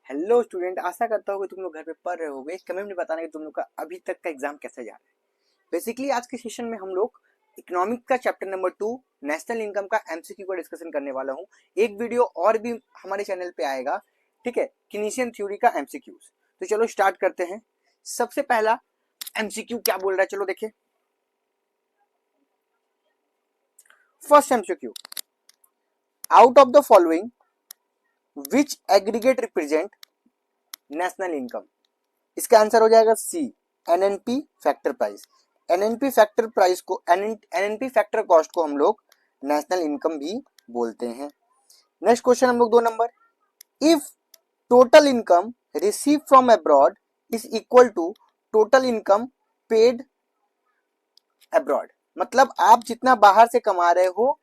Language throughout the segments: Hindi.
हेलो स्टूडेंट, आशा करता हूँ कि तुम लोग घर पे पढ़ रहे होगे। कमेंट में बताना कि तुम लोग का अभी तक का एग्जाम कैसे जा रहा है। बेसिकली आज के सेशन में हम लोग इकोनॉमिक का चैप्टर नंबर 2 नेशनल इनकम का एमसीक्यू का डिस्कशन करने वाला हूँ। एक वीडियो और भी हमारे चैनल पे आएगा, ठीक है, कीनेसियन थ्योरी का एमसीक्यूज। तो चलो स्टार्ट करते हैं। सबसे पहला एमसीक्यू क्या बोल रहा है, चलो देखिए। First MCQ, out of the following which aggregate represent national income. इसका आंसर हो जाएगा C, NNP factor price. NNP factor price को एनएनपी फैक्टर कॉस्ट को हम लोग नेशनल इनकम भी बोलते हैं। नेक्स्ट क्वेश्चन हम लोग 2 number, if total income receive from abroad is equal to total income paid abroad. मतलब आप जितना बाहर से कमा रहे हो,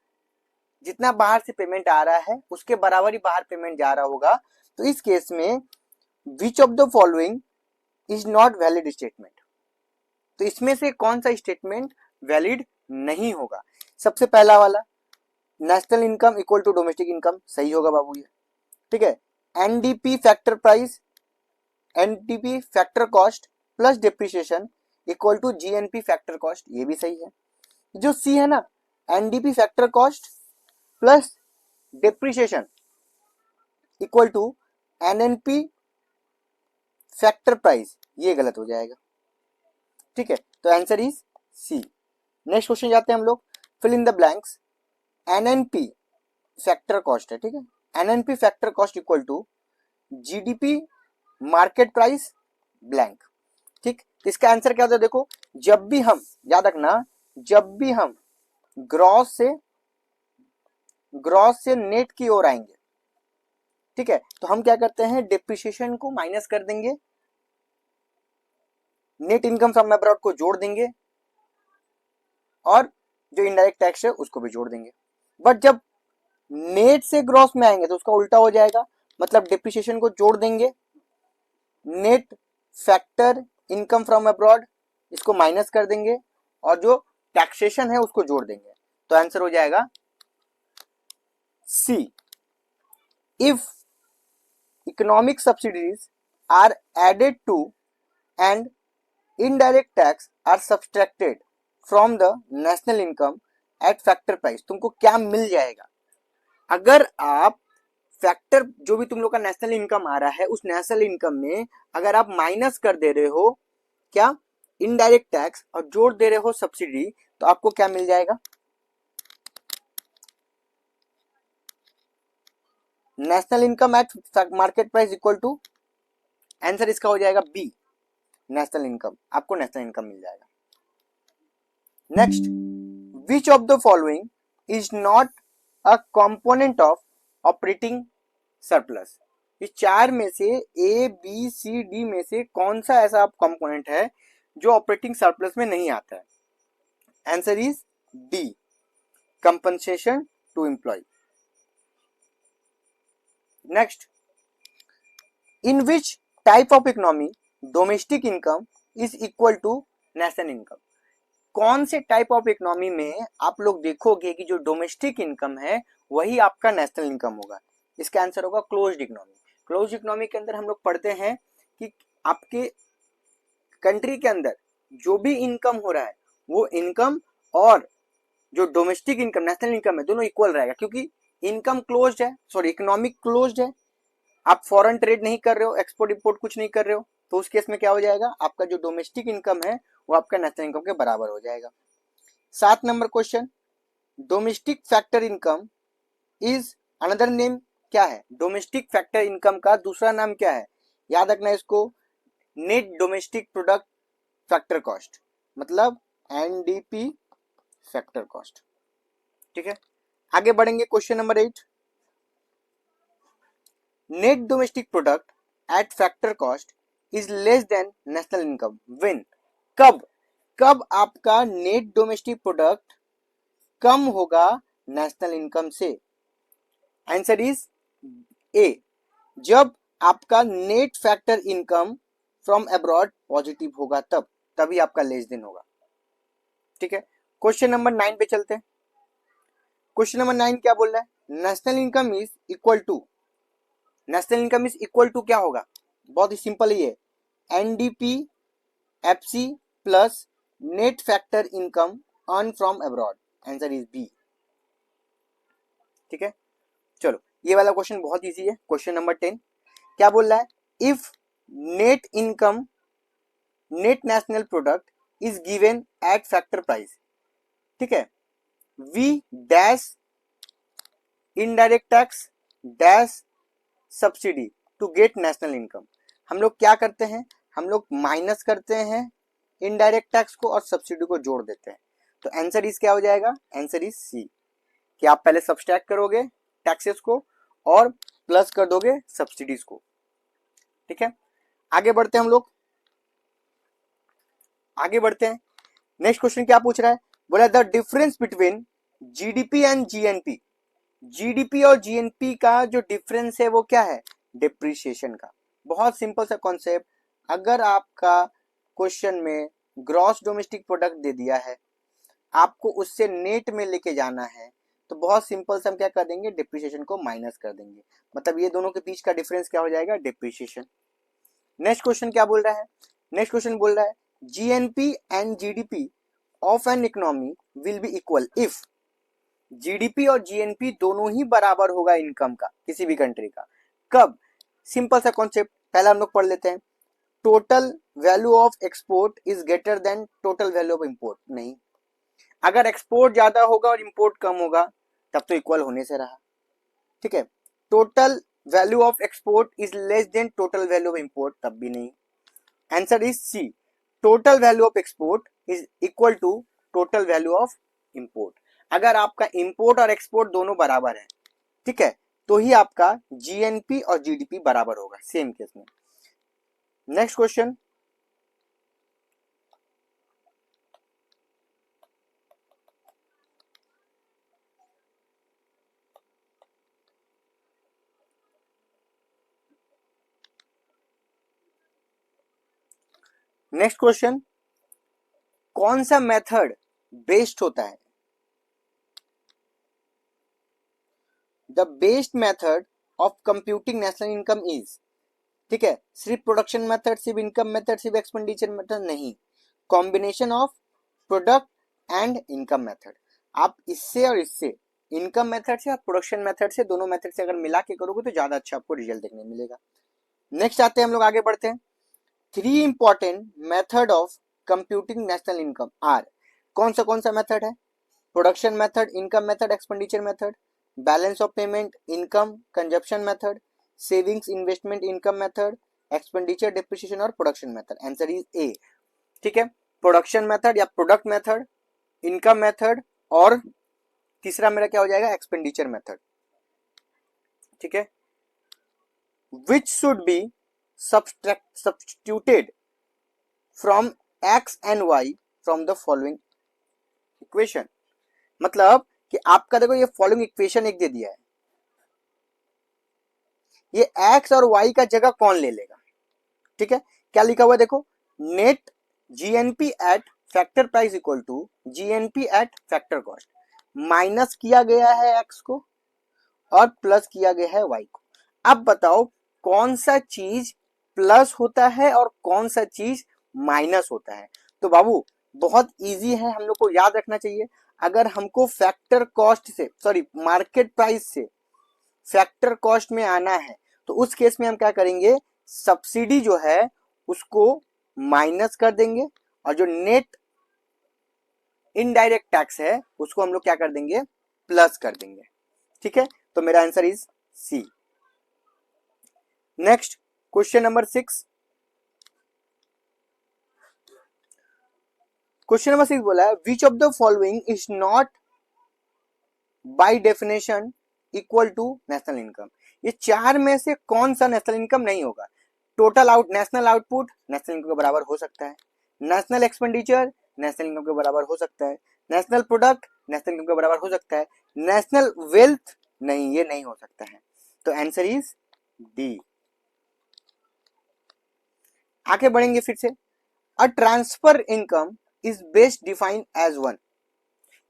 जितना बाहर से पेमेंट आ रहा है उसके बराबर ही बाहर पेमेंट जा रहा होगा। तो इस केस में विच of the following is not valid statement. तो इसमें से कौन सा स्टेटमेंट वैलिड नहीं होगा। सबसे पहला वाला, national income equal to domestic income, सही होगा बाबू ये, ठीक है। NDP factor price, NDP factor cost plus depreciation equal to GNP factor cost, ये भी सही है। जो सी है ना, NDP factor cost plus depreciation equal to NNP factor price, ये गलत हो जाएगा, ठीक है। तो answer is C. Next question जाते हैं हम लोग, fill in the blanks. NNP factor cost है, ठीक है। NNP factor cost equal to GDP market price blank, ठीक। इसका आंसर क्या होता है, देखो, जब भी हम, याद रखना, जब भी हम ग्रॉस से नेट की ओर आएंगे, ठीक है, तो हम क्या करते हैं, डिप्रिसिएशन को माइनस कर देंगे, नेट इनकम फ्रॉम अब्रॉड को जोड़ देंगे और जो इनडायरेक्ट टैक्स है उसको भी जोड़ देंगे। बट जब नेट से ग्रॉस में आएंगे तो उसका उल्टा हो जाएगा। मतलब डिप्रिसिएशन को जोड़ देंगे, net factor income from abroad इसको माइनस कर देंगे और जो टैक्सेशन है उसको जोड़ देंगे। तो आंसर हो जाएगा C. If economic subsidies are added to and indirect tax are subtracted from the national income at factor price, तुमको क्या मिल जाएगा। अगर आप फैक्टर, जो भी तुम लोग का नेशनल इनकम आ रहा है, उस नेशनल इनकम में अगर आप माइनस कर दे रहे हो क्या, इनडायरेक्ट टैक्स, और जोड़ दे रहे हो सब्सिडी, तो आपको क्या मिल जाएगा, national income at market price equal to, answer इसका हो जाएगा बी, नेशनल इनकम। आपको नेशनल इनकम मिल जाएगा। Next, which of the following is not a component of operating surplus. इस चार में से ए बी सी डी में से कौन सा ऐसा कंपोनेंट है जो ऑपरेटिंग सरप्लस में नहीं आता है। Answer is D, compensation to employ. Next, in which type of economy domestic income is equal to national income. कौन से टाइप ऑफ इकोनॉमी में आप लोग देखोगे कि जो डोमेस्टिक इनकम है वही आपका नेशनल इनकम होगा। इसका आंसर होगा क्लोज्ड इकोनॉमी। क्लोज्ड इकोनॉमी के अंदर हम लोग पढ़ते हैं कि आपके कंट्री के अंदर जो भी इनकम हो रहा है वो इनकम और जो डोमेस्टिक इनकम, नेशनल इनकम है, दोनों इक्वल रहेगा, क्योंकि इनकम क्लोज्ड है, सॉरी इकोनॉमिक क्लोज्ड है। आप फॉरेन ट्रेड नहीं कर रहे हो, एक्सपोर्ट इंपोर्ट कुछ नहीं कर रहे हो, तो उस केस में क्या हो जाएगा, आपका जो डोमेस्टिक इनकम है वो आपका नेशनल इनकम के बराबर हो जाएगा। 7 number question, domestic factor income is another name क्या है। डोमेस्टिक फैक्टर इनकम का दूसरा नाम क्या है, याद रखना इसको, net domestic product factor cost, मतलब एनडीपी फैक्टर कॉस्ट, ठीक है। आगे बढ़ेंगे, question number 8, net domestic product at factor cost is less then national income when. कब, कब आपका नेट डोमेस्टिक प्रोडक्ट कम होगा नेशनल इनकम से। आंसर इज ए, जब आपका net factor income from abroad positive होगा, तब, तभी आपका लेस देन होगा, ठीक है। क्वेश्चन नंबर 9 पे चलते हैं। क्वेश्चन नंबर 9 क्या बोल रहा है, national income is equal to national income is equal to क्या होगा, बहुत ही सिंपल ही है, NDP FC plus net factor income earn from abroad, answer is B. ठीक है, चलो ये वाला क्वेश्चन बहुत इजी है। क्वेश्चन नंबर 10 क्या बोल रहा है, if net income net national product is given at factor price, ठीक है, we dash indirect tax dash subsidy to get national income. हम लोग क्या करते हैं, हम लोग माइनस करते हैं इनडायरेक्ट टैक्स को और सब्सिडी को जोड़ देते हैं। तो आंसर इज क्या हो जाएगा, आंसर इज सी, कि आप पहले सब्सट्रैक्ट करोगे टैक्सेस को और प्लस कर दोगे सब्सिडीज को। ठीक है, आगे बढ़ते हैं हम लोग, आगे बढ़ते हैं। नेक्स्ट क्वेश्चन क्या पूछ रहा है, बोला the difference between GDP and GNP. GDP और जीएनपी का जो डिफरेंस है वो क्या है, डिप्रिसिएशन का। बहुत सिंपल सा कॉन्सेप्ट, अगर आपका क्वेश्चन में ग्रॉस डोमेस्टिक प्रोडक्ट दे दिया है, आपको उससे नेट में लेके जाना है, तो बहुत सिंपल से हम क्या कर देंगे, डिप्रिसिएशन को माइनस कर देंगे, मतलब ये दोनों के बीच का डिफरेंस क्या हो जाएगा, डिप्रिसिएशन। नेक्स्ट क्वेश्चन क्या बोल रहा है, नेक्स्ट क्वेश्चन बोल रहा है GNP and GDP of an economy will be equal if GDP और जीएनपी दोनों ही बराबर होगा इनकम का किसी भी कंट्री का। कब, सिंपल सा कॉन्सेप्ट, पहला हम लोग पढ़ लेते हैं, total value of export is greater than total value of import. नहीं, अगर एक्सपोर्ट ज्यादा होगा और इंपोर्ट कम होगा तब तो इक्वल होने से रहा। ठीक है, total value of export is less than total value of import, तब भी नहीं। Answer is C, total value of export is equal to total value of import. अगर आपका इंपोर्ट और एक्सपोर्ट दोनों बराबर है, ठीक है, तो ही आपका जीएनपी और जीडीपी बराबर होगा सेम केस में। नेक्स्ट क्वेश्चन, नेक्स्ट क्वेश्चन, कौन सा मेथड बेस्ड होता है, the based method of computing national income is, ठीक है, सिर्फ प्रोडक्शन मेथड, सिर्फ इनकम मेथड, सिर्फ एक्सपेंडिचर मेथड नहीं, combination of product and income method. आप इससे और इससे, इनकम मेथड से और प्रोडक्शन मेथड से, दोनों मेथड से अगर मिला के करोगे तो ज्यादा अच्छा आपको रिजल्ट देखने मिलेगा। नेक्स्ट आते हैं हम लोग, आगे बढ़ते हैं। 3 important method of computing national income are, कौन सा मेथड है, production method, income method, expenditure method, balance of payment, income consumption method, savings investment income method, expenditure depreciation और production method. Answer is A. ठीक है, प्रोडक्शन मेथड या प्रोडक्ट मेथड, इनकम मेथड और तीसरा मेरा क्या हो जाएगा, एक्सपेंडिचर मेथड। ठीक है, which should be substituted from X and Y from the following equation. मतलब कि आपका देखो ये फॉलोइंग इक्वेशन एक दे दिया है, ये एक्स और वाई का जगह कौन ले लेगा। ठीक है, क्या लिखा हुआ है देखो, net GNP at factor price equal to GNP at factor cost, minus किया गया है एक्स को और प्लस किया गया है वाई को। अब बताओ कौन सा चीज प्लस होता है और कौन सा चीज माइनस होता है। तो बाबू बहुत इजी है, हम लोग को याद रखना चाहिए, अगर हमको फैक्टर कॉस्ट से, सॉरी मार्केट प्राइस से फैक्टर कॉस्ट में आना है तो उस केस में हम क्या करेंगे, सब्सिडी जो है उसको माइनस कर देंगे और जो नेट इनडायरेक्ट टैक्स है उसको हम लोग क्या कर देंगे, प्लस कर देंगे। ठीक है, तो मेरा answer is C. Next question number 6, question number 6 बोला है which of the following is not by definition equal to national income. ये चार में से कौन सा नेशनल इनकम नहीं होगा। Total national output national income के बराबर हो सकता है, नेशनल एक्सपेंडिचर नेशनल इनकम के बराबर हो सकता है, नेशनल प्रोडक्ट नेशनल इनकम के बराबर हो सकता है, नेशनल वेल्थ नहीं, ये नहीं हो सकता है। तो आंसर इज डी। आगे बढ़ेंगे फिर से, a transfer income is best defined as one.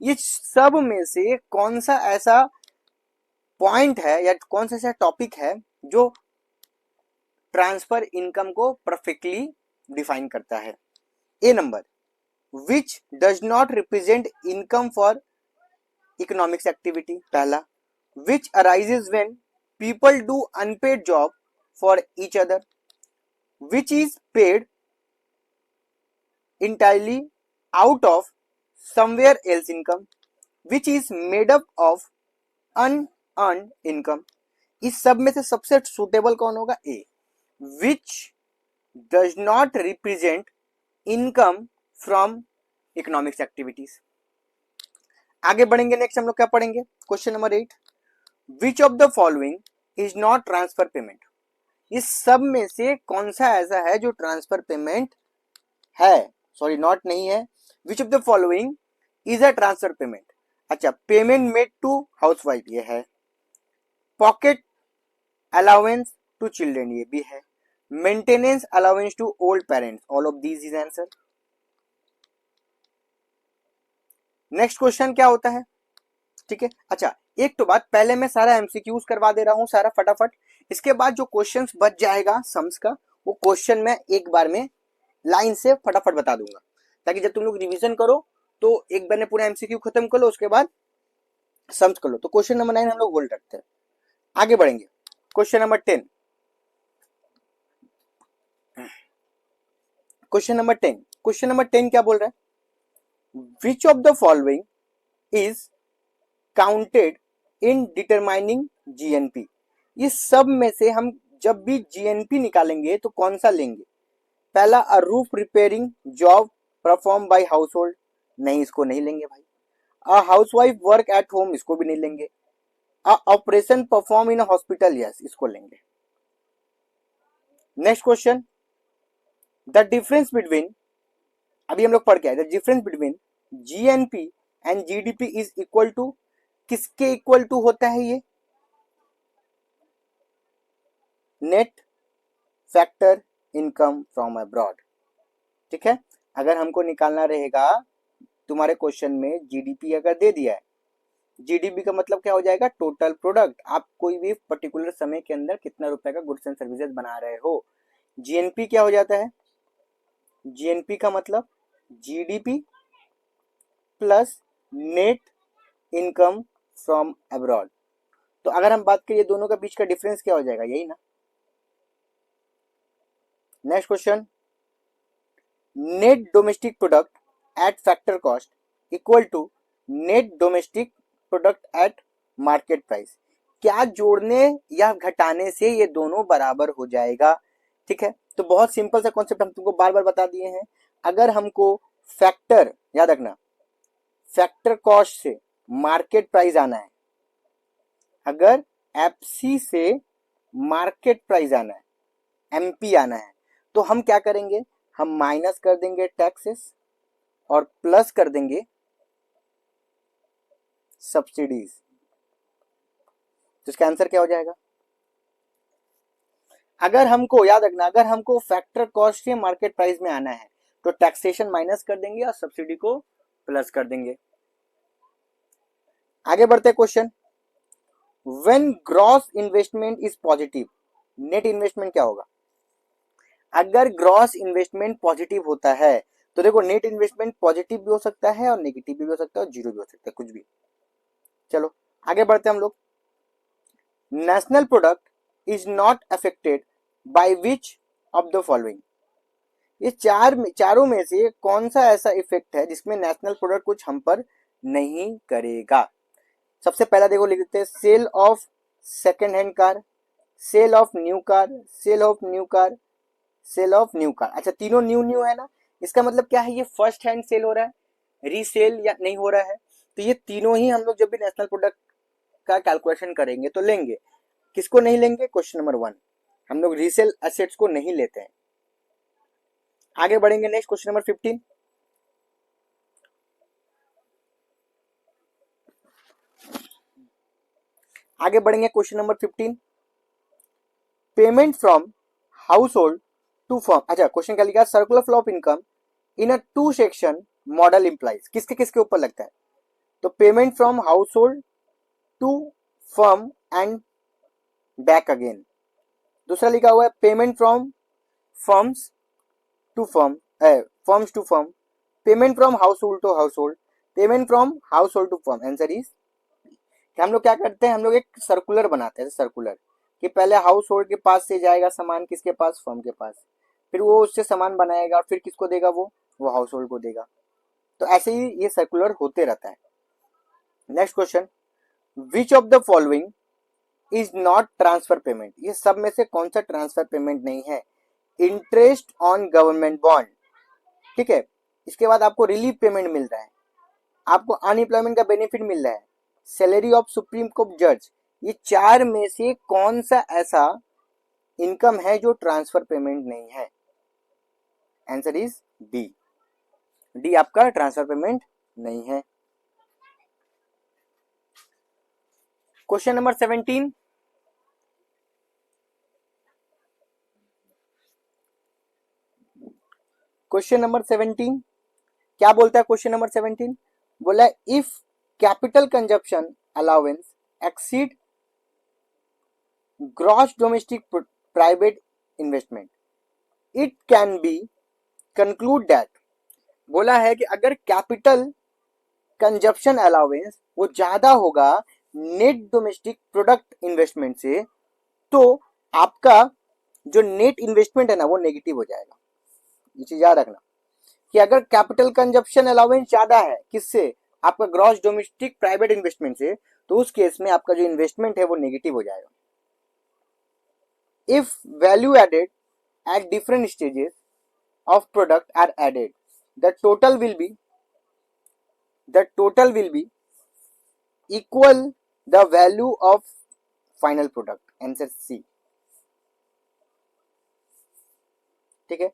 ये सब में से कौन सा ऐसा पॉइंट है या कौन सा ऐसा टॉपिक है जो ट्रांसफर इनकम को परफेक्टली डिफाइन करता है। A number, which does not represent income for economics activity. पहला, which arises when people do unpaid job for each other, which is paid entirely out of somewhere else income, which is made up of unearned income। इस सब में से सबसे सुटेबल कौन होगा? ए, which does not represent income from economics activities। आगे बढ़ेंगे, नेक्स्ट हम लोग क्या पढ़ेंगे? Question number 8, which of the following is not transfer payment। इस सब में से कौन सा ऐसा है जो ट्रांसफर पेमेंट है? सॉरी, नॉट नहीं है। Which of the following is a transfer payment. अच्छा, पेमेंट मेड टू हाउसवाइफ, ये है। पॉकेट अलाउंस टू चिल्ड्रन, ये भी है। Maintenance allowance to old parents, all of these is answer. Next question क्या होता है? ठीक है, अच्छा एक तो बात, पहले मैं सारा एमसीक्यूज करवा दे रहा हूं सारा फटाफट, इसके बाद जो क्वेश्चंस बच जाएगा सम्स का, वो क्वेश्चन मैं एक बार में लाइन से फटाफट बता दूंगा, ताकि जब तुम लोग रिवीजन करो तो एक बार में पूरा एमसीक्यू खत्म कर लो, उसके बाद सम्स कर लो। तो क्वेश्चन नंबर 9 हम लोग होल्ड रखते हैं। आगे बढ़ेंगे, क्वेश्चन नंबर 10। क्वेश्चन नंबर 10 क्या बोल रहा है? Which of the following is counted in determining GNP. इस सब में से हम जब भी जीएनपी निकालेंगे तो कौन सा लेंगे? पहला, a roof repairing job perform by house hold, नहीं इसको नहीं लेंगे भाई। A housewife work at home, इसको भी नहीं लेंगे। A operation perform in hospital, yes इसको लेंगे। Next question, the difference between, अभी हम लोग पढ़ के आए, the difference between GNP and GDP is equal to, किसके इक्वल टू होता है ये? Net factor income from abroad. ठीक है, अगर हमको निकालना रहेगा, तुम्हारे क्वेश्चन में जीडीपी अगर दे दिया है, जीडीपी का मतलब क्या हो जाएगा? Total product. आप कोई भी पर्टिकुलर समय के अंदर कितना रुपए का गुड्स एंड सर्विसेज बना रहे हो। जीएनपी क्या हो जाता है? जीएनपी का मतलब GDP plus net income from abroad. तो अगर हम बात करें दोनों का बीच का डिफरेंस क्या हो जाएगा? यही ना। Next question, net domestic product at factor cost equal to net domestic product at market price. क्या जोड़ने या घटाने से ये दोनों बराबर हो जाएगा? ठीक है, तो बहुत सिंपल सा कॉन्सेप्ट हम तुमको बार बार बता दिए हैं। अगर हमको फैक्टर, याद रखना, फैक्टर कॉस्ट से मार्केट प्राइस आना है, अगर एफसी से मार्केट प्राइस आना है, एमपी आना है, तो हम क्या करेंगे? हम माइनस कर देंगे टैक्सेस और प्लस कर देंगे सब्सिडीज। तो इसका आंसर क्या हो जाएगा? अगर हमको, याद रखना, अगर हमको फैक्टर कॉस्ट से मार्केट प्राइस में आना है तो टैक्सेशन माइनस कर देंगे और सब्सिडी को प्लस कर देंगे। आगे बढ़ते question, when gross investment is positive, net investment क्या होगा? अगर ग्रॉस इन्वेस्टमेंट पॉजिटिव होता है तो देखो, नेट इन्वेस्टमेंट पॉजिटिव भी हो सकता है और नेगेटिव भी हो सकता है और जीरो भी हो सकता है, कुछ भी। चलो आगे बढ़ते हम लोग। National product is not affected by which of the following. ये चारों में से कौन सा ऐसा इफेक्ट है जिसमें नेशनल प्रोडक्ट कुछ हम पर नहीं करेगा? सबसे पहला देखो, लिख देते हैं sale of second hand car, sale of new car, sale of new car, sale of new car. अच्छा, तीनों न्यू न्यू है ना, इसका मतलब क्या है? ये फर्स्ट हैंड सेल हो रहा है, रीसेल या नहीं हो रहा है। तो ये तीनों ही हम लोग जब भी नेशनल प्रोडक्ट का कैलकुलेशन करेंगे तो लेंगे। किसको नहीं लेंगे? क्वेश्चन नंबर 1, हम लोग रीसेल एसेट्स को नहीं लेते हैं। आगे बढ़ेंगे, नेक्स्ट क्वेश्चन नंबर 15। आगे बढ़ेंगे, question number 15, payment from household to firm. अच्छा, क्वेश्चन क्या लिखा? Circular flow of income in a two sector model implies, किसके किसके ऊपर लगता है? तो payment from household to firm and back again. दूसरा लिखा हुआ है payment from firms to firm, firms to firm, payment from household to household, payment from household to firm. Answer is, हम लोग क्या करते हैं, हम लोग एक सर्कुलर बनाते हैं, सर्कुलर कि पहले हाउस होल्ड के पास से जाएगा सामान किसके पास, फर्म के पास, फिर वो उससे सामान बनाएगा और फिर किसको देगा, वो हाउस होल्ड को देगा। तो ऐसे ही ये सर्कुलर होते रहता है। Next question, which of the following is not transfer payment, ये सब में से कौन सा ट्रांसफर पेमेंट नहीं है। इंटरेस्ट ऑन गवर्नमेंट बॉन्ड, ठीक है, इसके बाद आपको रिलीफ पेमेंट मिल रहा है, आपको अनएम्प्लॉयमेंट का बेनिफिट मिल रहा है, सैलरी ऑफ सुप्रीम कोर्ट जज, ये चार में से कौन सा ऐसा इनकम है जो ट्रांसफर पेमेंट नहीं है। आंसर इज डी, डी आपका ट्रांसफर पेमेंट नहीं है। क्वेश्चन नंबर 17, क्वेश्चन नंबर 17 क्या बोलता है, क्वेश्चन नंबर 17 बोला है if capital consumption allowance exceed gross domestic private investment it can be conclude that, बोला है कि अगर कैपिटल कंजप्शन अलाउंस वो ज्यादा होगा नेट डोमेस्टिक प्रोडक्ट इन्वेस्टमेंट से, तो आपका जो नेट इन्वेस्टमेंट है ना वो नेगेटिव हो जाएगा। ये चीज याद रखना कि अगर कैपिटल कंजप्शन अलाउंस ज्यादा है किससे, आपका ग्रॉस डोमेस्टिक प्राइवेट इन्वेस्टमेंट से, तो उस केस में आपका जो इन्वेस्टमेंट है वो नेगेटिव हो जाएगा। If value added at different stages of product are added, the total will be equal the value of final product. Answer C, ठीक है।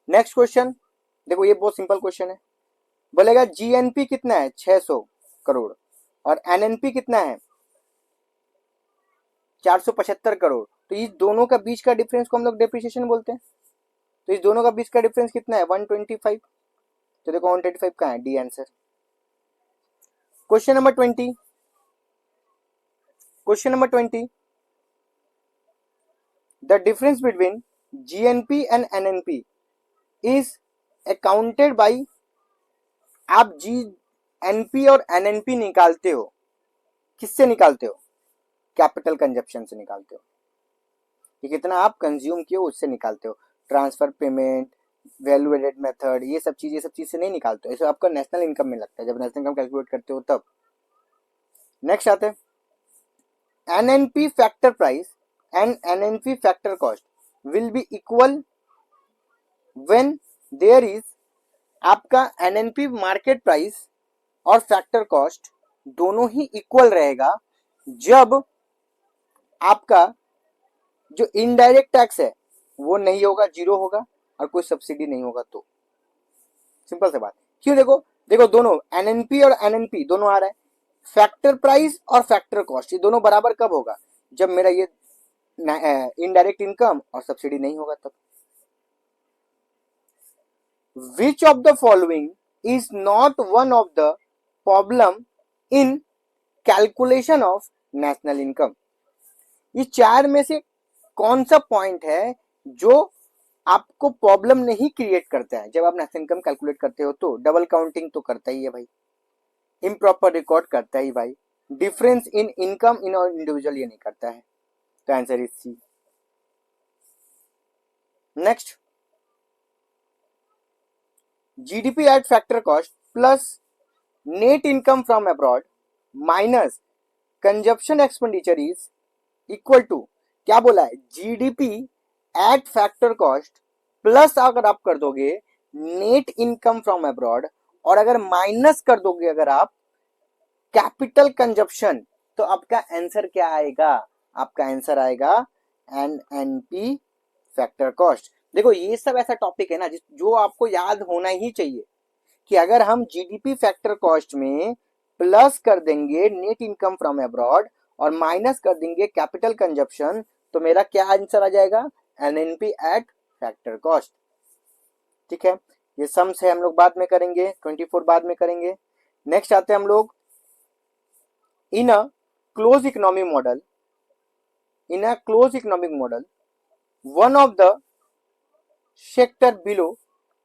नेक्स्ट क्वेश्चन देखो, ये बहुत सिंपल क्वेश्चन है। बोलेगा जीएनपी कितना है 600 करोड़ और एनएनपी कितना है 475 करोड़, तो इस दोनों का बीच का डिफरेंस को हम लोग डेप्रिसिएशन बोलते हैं। तो इस दोनों का बीच का डिफरेंस कितना है 125, तो देखो 125 कहाँ है, D answer. Question number 20, question number 20, the difference between GNP and NNP is accounted by, आप जीएनपी और एनएनपी निकालते हो किससे निकालते हो, कैपिटल कंजप्शन से निकालते हो, कि कितना आप कंज्यूम किए उससे निकालते हो। Transfer payment, value added method, ये सब चीज से नहीं निकालते हो, ऐसे आपका नेशनल इनकम में लगता है जब नेशनल इनकम कैलकुलेट करते हो तब। नेक्स्ट आते हैं NNP factor price and NNP factor cost will be equal when there is, आपका एनएनपी मार्केट प्राइस और फैक्टर कॉस्ट दोनों ही इक्वल रहेगा जब आपका जो इनडायरेक्ट टैक्स है वो नहीं होगा, जीरो होगा, और कोई सब्सिडी नहीं होगा। तो सिंपल सी बात क्यों, देखो देखो दोनों एनएनपी और एनएनपी दोनों आ रहा है, फैक्टर प्राइस और फैक्टर कॉस्ट ये दोनों बराबर कब होगा, जब मेरा ये इनडायरेक्ट इनकम और सब्सिडी नहीं होगा तब। विच of the following is not one of the problem in calculation of national income, ये चार में से कौन सा पॉइंट है जो आपको प्रॉब्लम नहीं क्रिएट करता है जब आप नेशनल इनकम कैलकुलेट करते हो। तो डबल काउंटिंग तो करता ही है भाई, इम्प्रॉपर रिकॉर्ड करता ही भाई, डिफरेंस इन इनकम इन और इंडिविजुअल ये नहीं करता है। तो answer is C. Next, GDP at factor cost plus net income from abroad minus consumption expenditure is equal to, क्या बोला है, GDP at factor cost plus अगर आप कर दोगे नेट इनकम फ्रॉम अब्रॉड और अगर माइनस कर दोगे अगर आप कैपिटल कंजप्शन, तो आपका आंसर क्या आएगा, आपका आंसर आएगा एनएनपी फैक्टर कॉस्ट। देखो ये सब ऐसा टॉपिक है ना जो आपको याद होना ही चाहिए कि अगर हम जीडीपी फैक्टर कॉस्ट में प्लस कर देंगे नेट इनकम फ्रॉम अब्रॉड और माइनस कर देंगे कैपिटल कंजप्शन, तो मेरा क्या आंसर आ जाएगा, एनएनपी एट फैक्टर कॉस्ट। ठीक है, ये सम्स है हम लोग बाद में करेंगे, 24 बाद में करेंगे। नेक्स्ट आते हैं हम लोग इन अ closed economic model, in a closed economic model, one of the sector below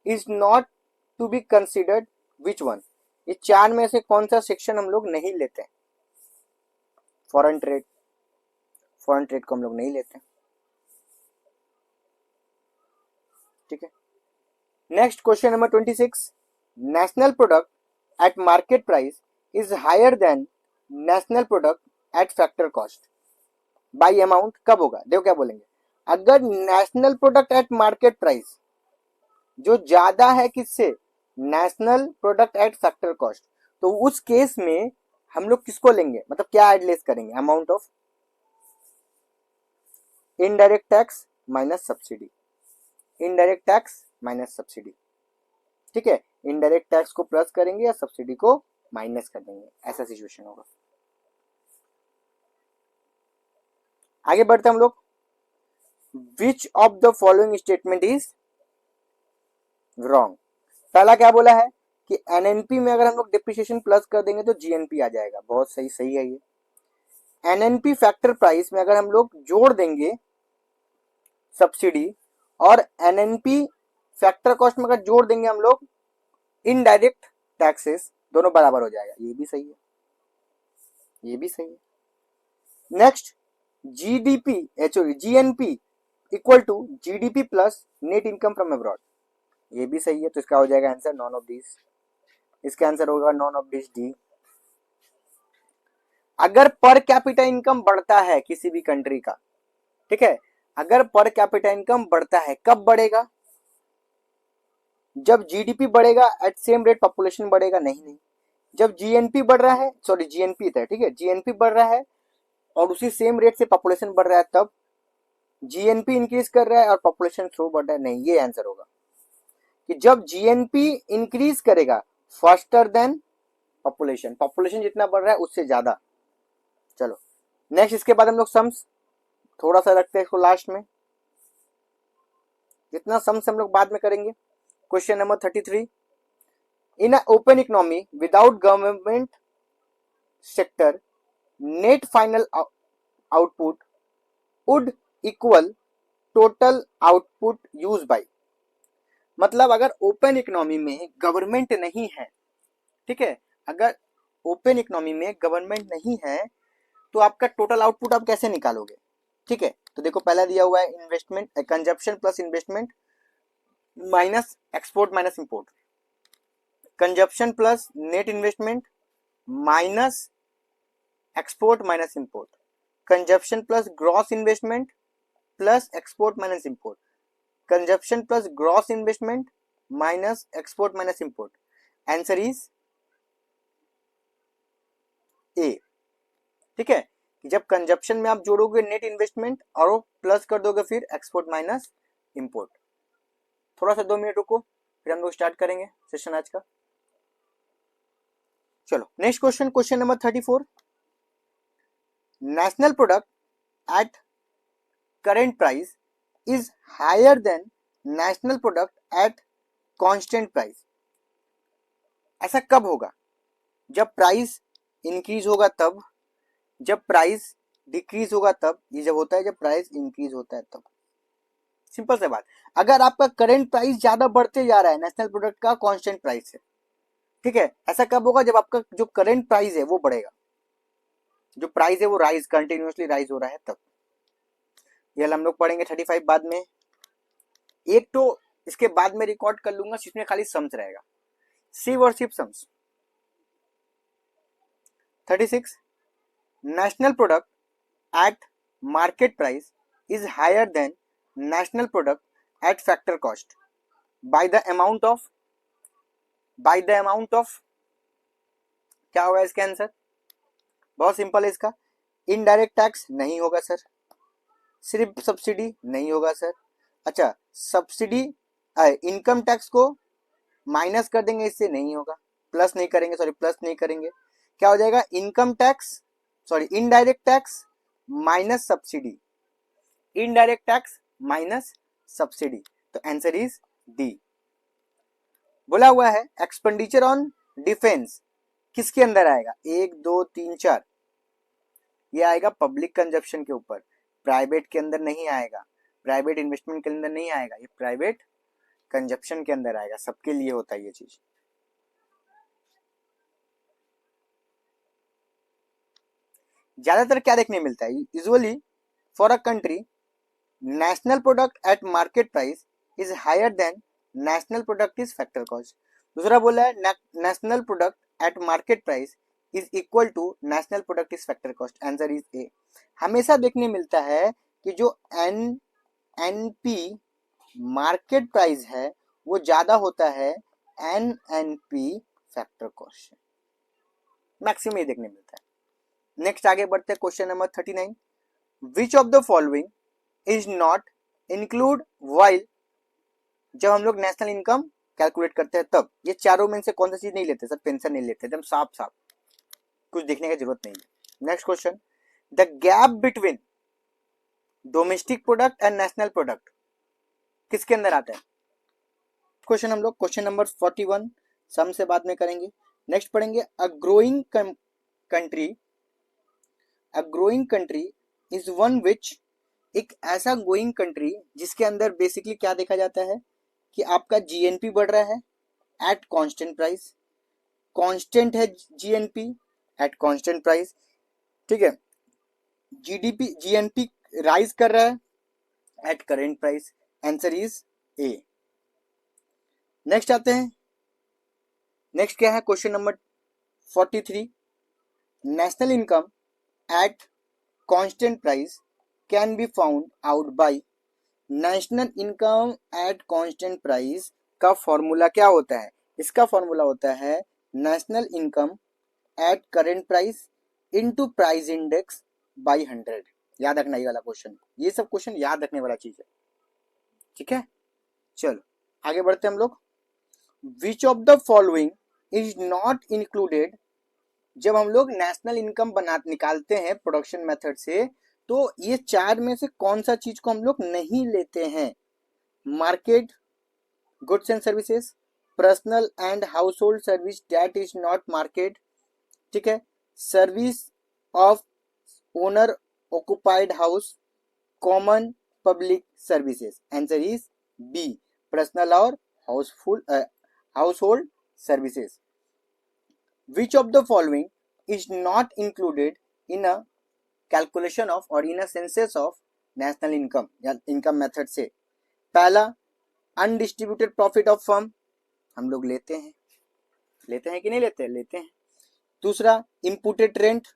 is not to be considered. which one? ये चार में से कौन सा सेक्शन हम लोग नहीं लेते हैं? फॉरेन ट्रेड, फॉरेन ट्रेड को हम लोग नहीं लेते हैं, ठीक है। Next question number 26, national product at market price is higher than national product at factor cost by amount. कब होगा? देखो क्या बोलेंगे, अगर national product at market price जो ज्यादा है किससे? National product at factor cost, तो उस केस में हम लोग किसको लेंगे, मतलब क्या एडलेस करेंगे? Amount of indirect tax minus subsidy, indirect tax minus subsidy, ठीक है। इनडायरेक्ट टैक्स को प्लस करेंगे या सब्सिडी को माइनस कर देंगे, ऐसा सिचुएशन होगा। आगे बढ़ते हम लोग, विच of the following statement is wrong. पहला क्या बोला है कि एनएनपी में अगर हम लोग डिप्रिसिएशन प्लस कर देंगे तो जीएनपी आ जाएगा, बहुत सही, सही है ये। एनएनपी फैक्टर प्राइस में अगर हम लोग जोड़ देंगे सब्सिडी और एनएनपी फैक्टर कॉस्ट में अगर जोड़ देंगे हम लोग इनडायरेक्ट टैक्सेस, दोनों बराबर हो जाएगा, ये भी सही है, ये भी सही है। Next, GDP sorry GNP equal to GDP plus net income from abroad, ये भी सही है, तो इसका हो जाएगा आंसर नॉन ऑफ दिस, इसका आंसर होगा नॉन ऑफ दिस डी। अगर पर कैपिटा इनकम बढ़ता है किसी भी कंट्री का, ठीक है, अगर पर कैपिटा इनकम बढ़ता है, कब बढ़ेगा? जब जीडीपी बढ़ेगा एट सेम रेट पॉपुलेशन बढ़ेगा, नहीं, जब जीएनपी बढ़ रहा है, सॉरी जीएनपी था, ठीक है, जीएनपी बढ़ रहा है और उसी सेम रेट से पॉपुलेशन बढ़ रहा है, तब जीएनपी इंक्रीज कर रहा है और पॉपुलेशन थ्रू बढ़ रहा है, नहीं, ये आंसर होगा कि जब जीएनपी इंक्रीज करेगा फास्टर देन पॉपुलेशन, पॉपुलेशन जितना बढ़ रहा है उससे ज्यादा। चलो नेक्स्ट, इसके बाद हम लोग सम्स थोड़ा सा रखते हैं इसको लास्ट में, जितना सम्स हम लोग बाद में करेंगे। Question number 33, in a open economy without government sector net final output would equal total output use by. मतलब अगर ओपन इकोनॉमी में गवर्नमेंट नहीं है, ठीक है, अगर ओपन इकोनॉमी में गवर्नमेंट नहीं है तो आपका टोटल आउटपुट आप कैसे निकालोगे? ठीक है, तो देखो पहला दिया हुआ है investment, consumption plus investment minus export minus import, consumption plus net investment minus export minus import, consumption plus gross investment plus export minus import, consumption plus gross investment minus export minus import. Answer is A, ठीक है, जब कंजप्शन में आप जोड़ोगे नेट इन्वेस्टमेंट और वो प्लस कर दोगे फिर एक्सपोर्ट माइनस इंपोर्ट। थोड़ा सा 2 मिनट रुको, फिर हम लोग स्टार्ट करेंगे सेशन आज का। चलो next question, question number 34, national product at current price is higher than national product at constant price. ऐसा कब होगा? जब प्राइस इंक्रीज होगा तब, जब प्राइस डिक्रीज होगा तब, ये जब होता है जब प्राइस इंक्रीज होता है तब। सिंपल सी बात, अगर आपका करंट प्राइस ज्यादा बढ़ते जा रहा है नेशनल प्रोडक्ट का कांस्टेंट प्राइस से, ठीक है, ऐसा कब होगा? जब आपका जो करंट प्राइस है वो बढ़ेगा, जो प्राइस है वो राइज कंटिन्यूअसली राइज हो रहा है तब। ये हम लोग पढ़ेंगे 35 बाद में। एक तो इसके बाद में रिकॉर्ड कर लूंगा जिसमें खाली सम्स रहेगा, सिर्फ और सिर्फ sums. 36, national product at market price is higher than national product at factor cost by the amount of, by the amount of क्या होगा इसका आंसर? बहुत सिंपल है इसका, इनडायरेक्ट टैक्स नहीं होगा सर, सिर्फ सब्सिडी नहीं होगा सर। अच्छा, सब्सिडी इनकम टैक्स को माइनस कर देंगे, इससे नहीं होगा, प्लस नहीं करेंगे, सॉरी प्लस नहीं करेंगे, क्या हो जाएगा? Income tax sorry indirect tax minus subsidy, indirect tax minus subsidy, तो आंसर इज डी। बोला हुआ है एक्सपेंडिचर ऑन डिफेंस किसके अंदर आएगा? 1 2 3 4, ये आएगा पब्लिक कंजप्शन के ऊपर, प्राइवेट के अंदर नहीं आएगा, प्राइवेट इन्वेस्टमेंट के अंदर नहीं आएगा, ये प्राइवेट कंजप्शन के अंदर आएगा, सबके लिए होता है ये चीज। ज्यादातर क्या देखने मिलता है usually for a country, national product at market price is higher than national product is factor cost. दूसरा बोला है national product at market price is equal to national product is factor cost. Answer is A. हमेशा देखने मिलता है कि जो एनपी मार्केट प्राइस है वो ज्यादा होता है एनएनपी फैक्टर कॉस्ट, मैक्सिमम ये देखने मिलता है। नेक्स्ट आगे बढ़ते हैं, question number 39, which of the following is not include while, जब हम लोग नेशनल इनकम कैलकुलेट करते हैं तब, ये चारों में से कौन सी चीज नहीं लेते सर, पेंशन नहीं लेते, एकदम साफ साफ, कुछ देखने की जरूरत नहीं है। Next question, the gap between domestic product and national product किसके अंदर आता है? क्वेश्चन हम लोग क्वेश्चन नंबर 41 सम से बाद में करेंगे। नेक्स्ट पढ़ेंगे, a growing country is one which, एक ऐसा ग्रोइंग कंट्री जिसके अंदर बेसिकली क्या देखा जाता है कि आपका जीएनपी बढ़ रहा है एट कांस्टेंट प्राइस, कांस्टेंट है जीएनपी एट कांस्टेंट प्राइस, ठीक है, जीएनपी राइज कर रहा है at current price. Answer is A. Next आते हैं, नेक्स्ट क्या है question number 43, national income at constant price can be found out by, national income at constant price का फॉर्मूला क्या होता है? इसका फॉर्मूला होता है national income at current price into price index by 100। याद रखना ये वाला क्वेश्चन, ये सब क्वेश्चन याद रखने वाला चीज है, ठीक है। चलो आगे बढ़ते हैं हम लोग, विच of the following is not included, जब हम लोग नेशनल इनकम बना निकालते हैं प्रोडक्शन मेथड से, तो ये चार में से कौन सा चीज को हम लोग नहीं लेते हैं? Market goods and services, personal and house hold service that is not market, ठीक है, service of owner occupied house, common public services. Answer is B, personal और house hold services. Which of the following is not included in a calculation of और in a census of national income या इनकम मेथड से? पहला, अनडिस्ट्रीब्यूटेड प्रॉफिट ऑफ फर्म, हम लोग लेते हैं कि नहीं लेते? लेते हैं। दूसरा, इम्पुटेड रेंट,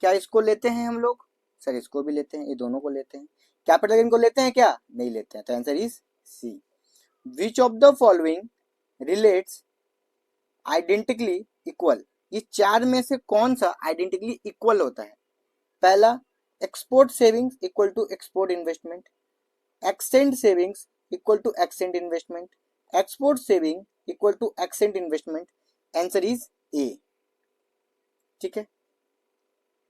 क्या इसको लेते हैं हम लोग? सर इसको भी लेते हैं, ये दोनों को लेते हैं। कैपिटल गेन को लेते हैं क्या? नहीं लेते हैं, तो answer is C. Which of the following relates identically equal, ये चार में से कौन सा आइडेंटिकली इक्वल होता है? पहला, export savings equal to export investment, extend savings equal to extend investment, export saving equal to extend investment. Answer is A, ठीक है।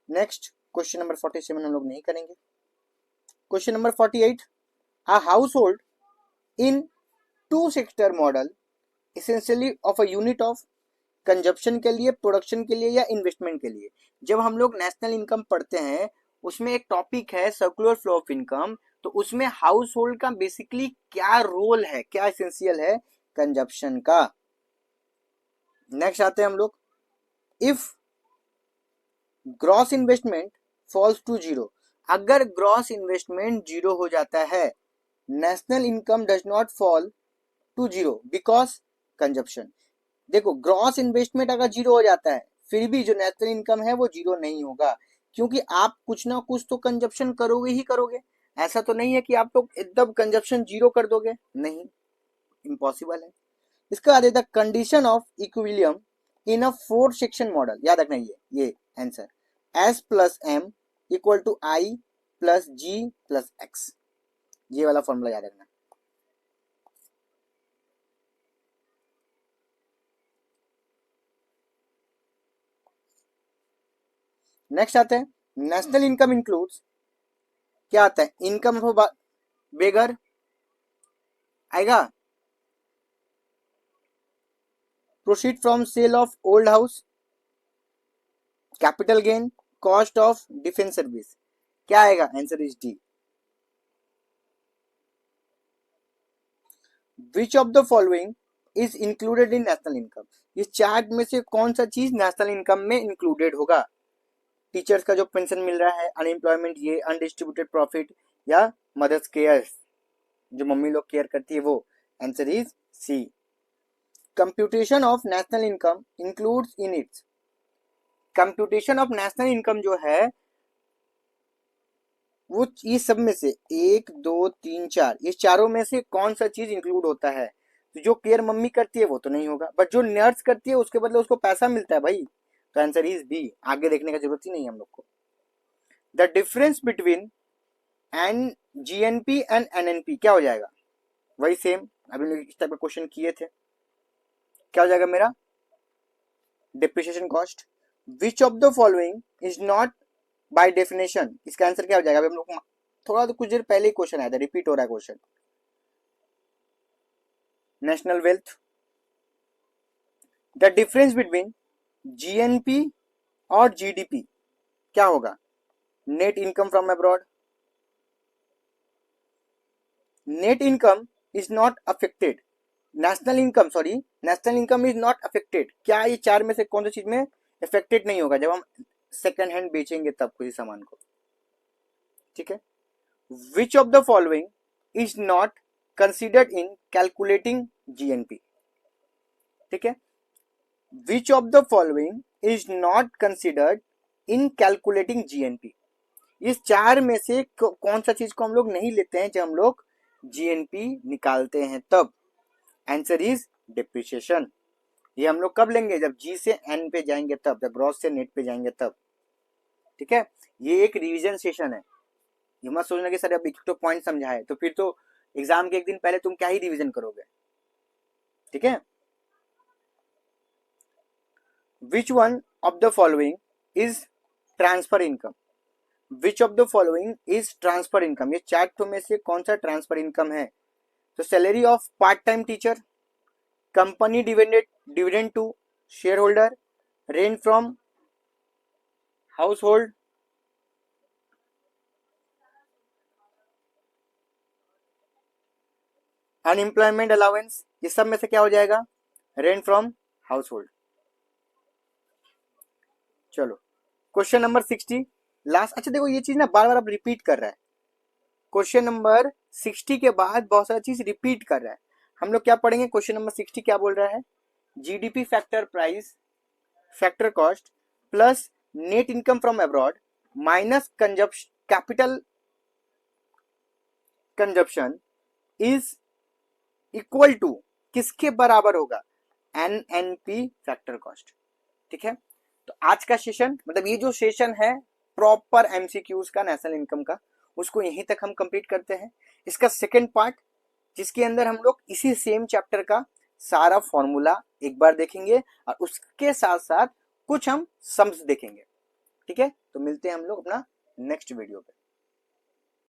नेक्स्ट क्वेश्चन नंबर 47 हम लोग नहीं करेंगे। Question number 48, a household in two sector model essentially of a unit of consumption के लिए, प्रोडक्शन के लिए या इन्वेस्टमेंट के लिए। जब हम लोग नेशनल इनकम पढ़ते हैं उसमें एक टॉपिक है सर्कुलर फ्लो ऑफ इनकम, तो उसमें हाउस होल्ड का बेसिकली क्या रोल है, क्या एसेंशियल है कंजप्शन का। नेक्स्ट आते हैं हम लोग, if gross investment falls to zero, अगर ग्रॉस इन्वेस्टमेंट जीरो हो जाता है, national income does not fall to zero because consumption. देखो ग्रॉस इन्वेस्टमेंट अगर जीरो हो जाता है फिर भी जो नेशनल इनकम है वो जीरो नहीं होगा, क्योंकि आप कुछ ना कुछ तो कंजप्शन करोगे ही करोगे। ऐसा तो नहीं है कि आप लोग एकदम कंजप्शन जीरो कर दोगे, नहीं, इम्पॉसिबल है। इसका बाद the condition of equilibrium in a 4 section model, याद रखना ये answer, S plus M equal to I plus G plus X, ये वाला फॉर्मूला याद रखना। नेक्स्ट आते हैं, नेशनल इनकम इंक्लूड्स, क्या आता है? इनकम ऑफ बेगर आएगा, proceed from sale of old house, capital gain, cost of defence service. क्या आएगा? Answer is D. Which of the following is included in national income? ये चार्ट में से कौन सा चीज नेशनल इनकम में इंक्लूडेड होगा? टीचर्स का जो पेंशन मिल रहा है, अनएम्प्लॉयमेंट, ये अनडिस्ट्रीब्यूटेड प्रॉफिट, या मदर्स केयर, जो मम्मी लोग केयर करती है वो। Answer is C. Computation of national income includes in its. Computation of national income जो है वो ये सब में से 1 2 3 4, ये चारों में से कौन सा चीज इंक्लूड होता है? तो जो केयर मम्मी करती है वो तो नहीं होगा, बट जो नर्स करती है उसके बदले उसको पैसा मिलता है भाई। तो आंसर इज बी। आगे देखने का जरूरत ही नहीं है हम लोग को। The difference between an GNP and NNP क्या हो जाएगा? वही सेम, अभी इस टाइप का क्वेश्चन किए थे। क्या हो जाएगा मेरा? Depreciation cost. Which of the following is not by definition, इसका आंसर क्या हो जाएगा? अभी हम लोग थोड़ा तो कुछ देर पहले ही क्वेश्चन आया था, रिपीट हो रहा है question. National wealth. The difference between GNP और जीडीपी क्या होगा? Net income from abroad. Net income is not affected, national income is not affected. क्या ये चार में से कौन सी चीज में अफेक्टेड नहीं होगा जब हम सेकेंड हैंड बेचेंगे तब किसी सामान को? ठीक है। Which of the following is not considered in calculating GNP? ठीक है। Which of the following is not considered in calculating GNP? इस चार में से कौन सा चीज को हम लोग नहीं लेते हैं जब हम लोग जीएनपी निकालते हैं तब? Answer is depreciation. ये हम लोग कब लेंगे? जब जी से एन पे जाएंगे तब, जब ग्रॉस से नेट पे जाएंगे तब। ठीक है। ये एक रिवीजन सेशन है, ये मत सोचना कि सर अब एक तो पॉइंट समझा है तो फिर तो एग्जाम के एक दिन पहले तुम क्या ही रिवीजन करोगे। ठीक है। Which one of the following is transfer income? Which of the following is transfer income? ये चार में से कौन सा ट्रांसफर इनकम है? तो salary of part time teacher, company dividend to shareholder, rent from household, unemployment allowance. ये सब में से क्या हो जाएगा? Rent from household. चलो क्वेश्चन नंबर 60 लास्ट। अच्छा देखो ये चीज ना बार बार अब रिपीट कर रहा है। क्वेश्चन नंबर 60 के बाद बहुत सारा चीज रिपीट कर रहा है। हम लोग क्या पढ़ेंगे? क्वेश्चन नंबर 60 क्या बोल रहा है? GDP factor price factor cost plus net income from abroad minus capital consumption is equal to किसके बराबर होगा? NNP factor cost. ठीक है। तो आज का सेशन, मतलब ये जो सेशन है प्रॉपर एमसीक्यूज का नेशनल इनकम का, उसको यहीं तक हम कंप्लीट करते हैं। इसका सेकंड पार्ट जिसके अंदर हम लोग इसी सेम चैप्टर का सारा फॉर्मूला एक बार देखेंगे और उसके साथ साथ कुछ हम सम्स देखेंगे। ठीक है। तो मिलते हैं हम लोग अपना नेक्स्ट वीडियो पे।